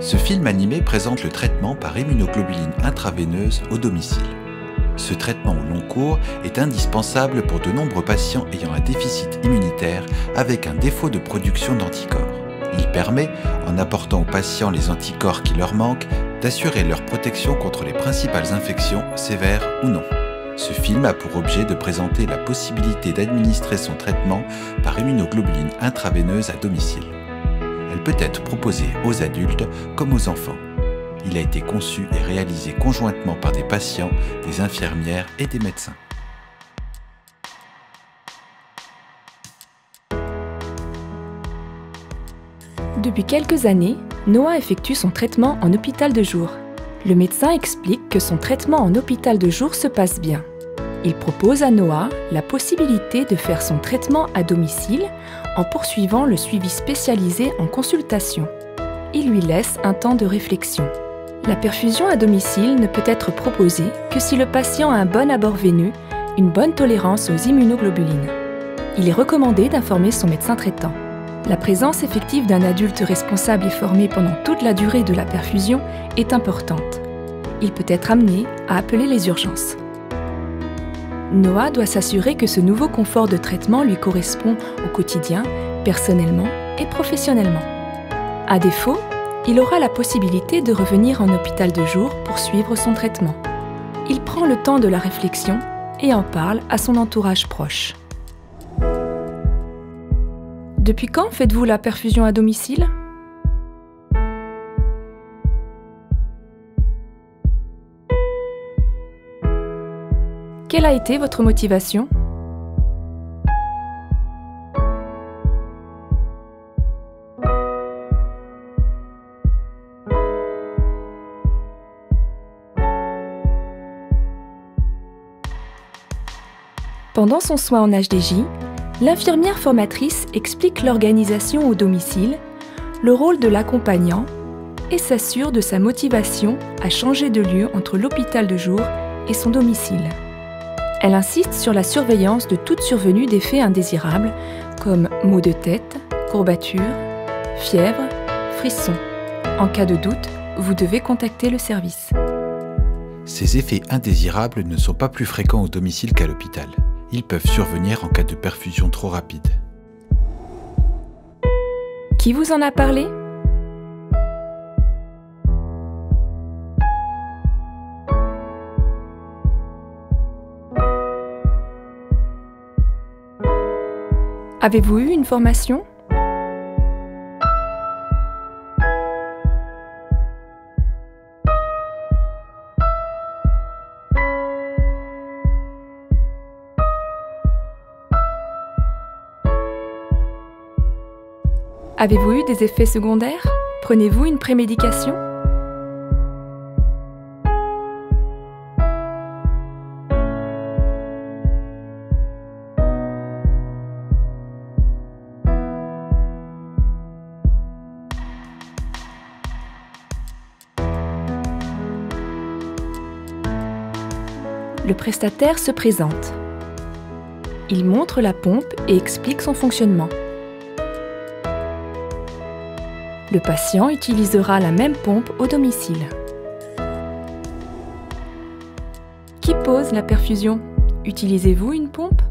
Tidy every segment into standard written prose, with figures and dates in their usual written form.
Ce film animé présente le traitement par immunoglobuline intraveineuse au domicile. Ce traitement au long cours est indispensable pour de nombreux patients ayant un déficit immunitaire avec un défaut de production d'anticorps. Il permet, en apportant aux patients les anticorps qui leur manquent, d'assurer leur protection contre les principales infections, sévères ou non. Ce film a pour objet de présenter la possibilité d'administrer son traitement par immunoglobuline intraveineuse à domicile. Elle peut être proposée aux adultes comme aux enfants. Il a été conçu et réalisé conjointement par des patients, des infirmières et des médecins. Depuis quelques années, Noah effectue son traitement en hôpital de jour. Le médecin explique que son traitement en hôpital de jour se passe bien. Il propose à Noah la possibilité de faire son traitement à domicile en poursuivant le suivi spécialisé en consultation. Il lui laisse un temps de réflexion. La perfusion à domicile ne peut être proposée que si le patient a un bon abord veineux, une bonne tolérance aux immunoglobulines. Il est recommandé d'informer son médecin traitant. La présence effective d'un adulte responsable et formé pendant toute la durée de la perfusion est importante. Il peut être amené à appeler les urgences. Noah doit s'assurer que ce nouveau confort de traitement lui correspond au quotidien, personnellement et professionnellement. À défaut, il aura la possibilité de revenir en hôpital de jour pour suivre son traitement. Il prend le temps de la réflexion et en parle à son entourage proche. Depuis quand faites-vous la perfusion à domicile ? Quelle a été votre motivation ? Pendant son soin en HDJ, l'infirmière formatrice explique l'organisation au domicile, le rôle de l'accompagnant et s'assure de sa motivation à changer de lieu entre l'hôpital de jour et son domicile. Elle insiste sur la surveillance de toute survenue d'effets indésirables comme maux de tête, courbatures, fièvre, frissons. En cas de doute, vous devez contacter le service. Ces effets indésirables ne sont pas plus fréquents au domicile qu'à l'hôpital. Ils peuvent survenir en cas de perfusion trop rapide. Qui vous en a parlé ? Avez-vous eu une formation ? Avez-vous eu des effets secondaires ? Prenez-vous une prémédication ? Le prestataire se présente. Il montre la pompe et explique son fonctionnement. Le patient utilisera la même pompe au domicile. Qui pose la perfusion ? Utilisez-vous une pompe ?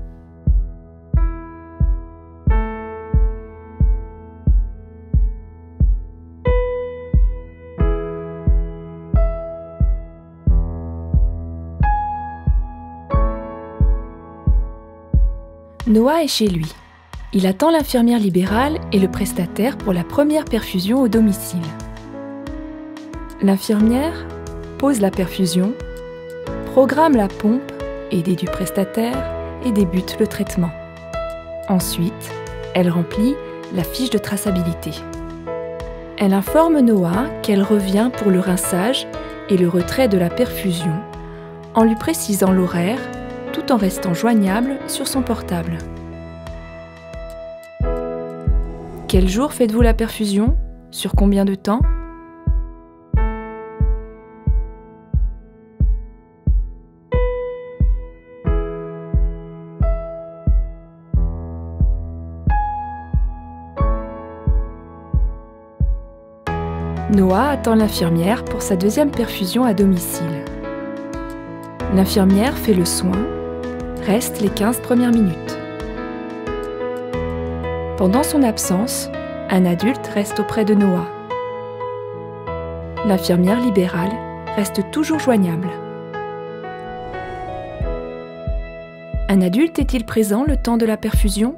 Noah est chez lui. Il attend l'infirmière libérale et le prestataire pour la première perfusion au domicile. L'infirmière pose la perfusion, programme la pompe, aidée du prestataire, et débute le traitement. Ensuite, elle remplit la fiche de traçabilité. Elle informe Noah qu'elle revient pour le rinçage et le retrait de la perfusion, en lui précisant l'horaire, tout en restant joignable sur son portable. Quel jour faites-vous la perfusion ? Sur combien de temps ? Noah attend l'infirmière pour sa deuxième perfusion à domicile. L'infirmière fait le soin, reste les 15 premières minutes. Pendant son absence, un adulte reste auprès de Noah. L'infirmière libérale reste toujours joignable. Un adulte est-il présent le temps de la perfusion ?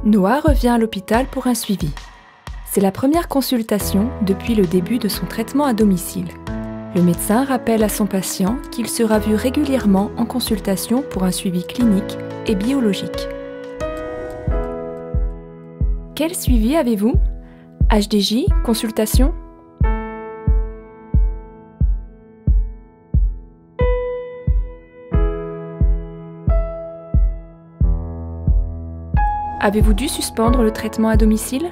Noah revient à l'hôpital pour un suivi. C'est la première consultation depuis le début de son traitement à domicile. Le médecin rappelle à son patient qu'il sera vu régulièrement en consultation pour un suivi clinique et biologique. Quel suivi avez-vous ? HDJ, consultation ? Avez-vous dû suspendre le traitement à domicile ?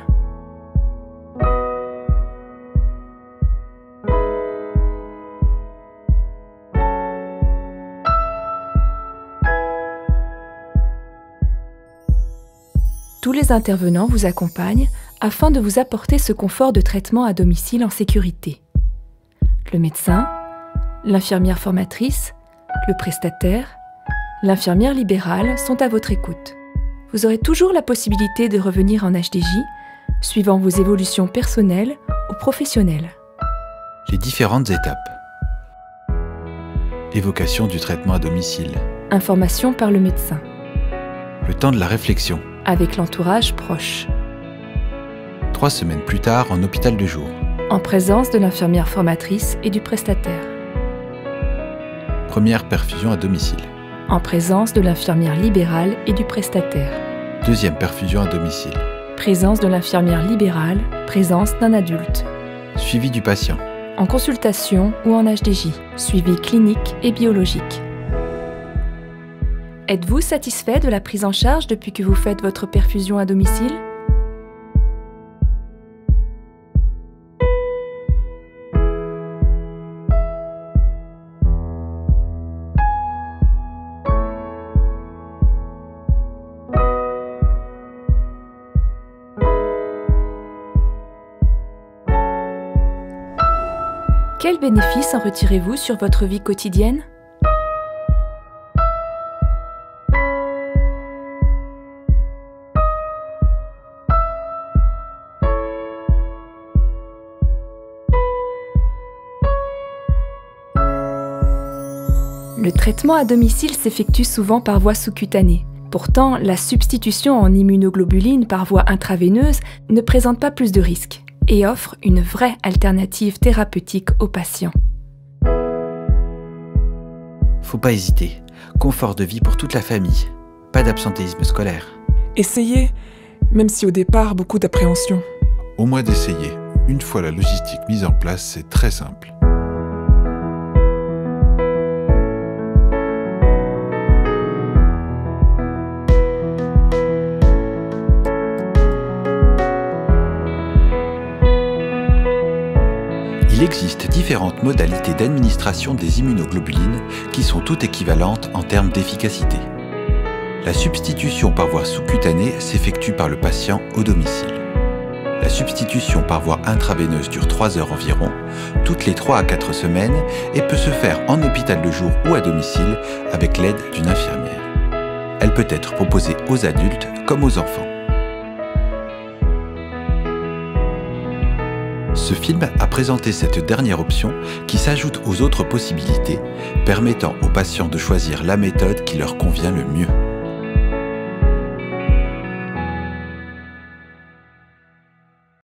Tous les intervenants vous accompagnent afin de vous apporter ce confort de traitement à domicile en sécurité. Le médecin, l'infirmière formatrice, le prestataire, l'infirmière libérale sont à votre écoute. Vous aurez toujours la possibilité de revenir en HDJ, suivant vos évolutions personnelles ou professionnelles. Les différentes étapes. Évocation du traitement à domicile. Information par le médecin. Le temps de la réflexion. Avec l'entourage proche. 3 semaines plus tard, en hôpital de jour. En présence de l'infirmière formatrice et du prestataire. Première perfusion à domicile. En présence de l'infirmière libérale et du prestataire. Deuxième perfusion à domicile. Présence de l'infirmière libérale, présence d'un adulte. Suivi du patient. En consultation ou en HDJ. Suivi clinique et biologique. Êtes-vous satisfait de la prise en charge depuis que vous faites votre perfusion à domicile ? Quels bénéfices en retirez-vous sur votre vie quotidienne ? Le traitement à domicile s'effectue souvent par voie sous-cutanée. Pourtant, la substitution en immunoglobuline par voie intraveineuse ne présente pas plus de risques et offre une vraie alternative thérapeutique aux patients. Faut pas hésiter. Confort de vie pour toute la famille. Pas d'absentéisme scolaire. Essayez, même si au départ, beaucoup d'appréhension. Au moins d'essayer. Une fois la logistique mise en place, c'est très simple. Il existe différentes modalités d'administration des immunoglobulines qui sont toutes équivalentes en termes d'efficacité. La substitution par voie sous-cutanée s'effectue par le patient au domicile. La substitution par voie intraveineuse dure 3 heures environ, toutes les 3 à 4 semaines, et peut se faire en hôpital de jour ou à domicile avec l'aide d'une infirmière. Elle peut être proposée aux adultes comme aux enfants. Ce film a présenté cette dernière option qui s'ajoute aux autres possibilités, permettant aux patients de choisir la méthode qui leur convient le mieux.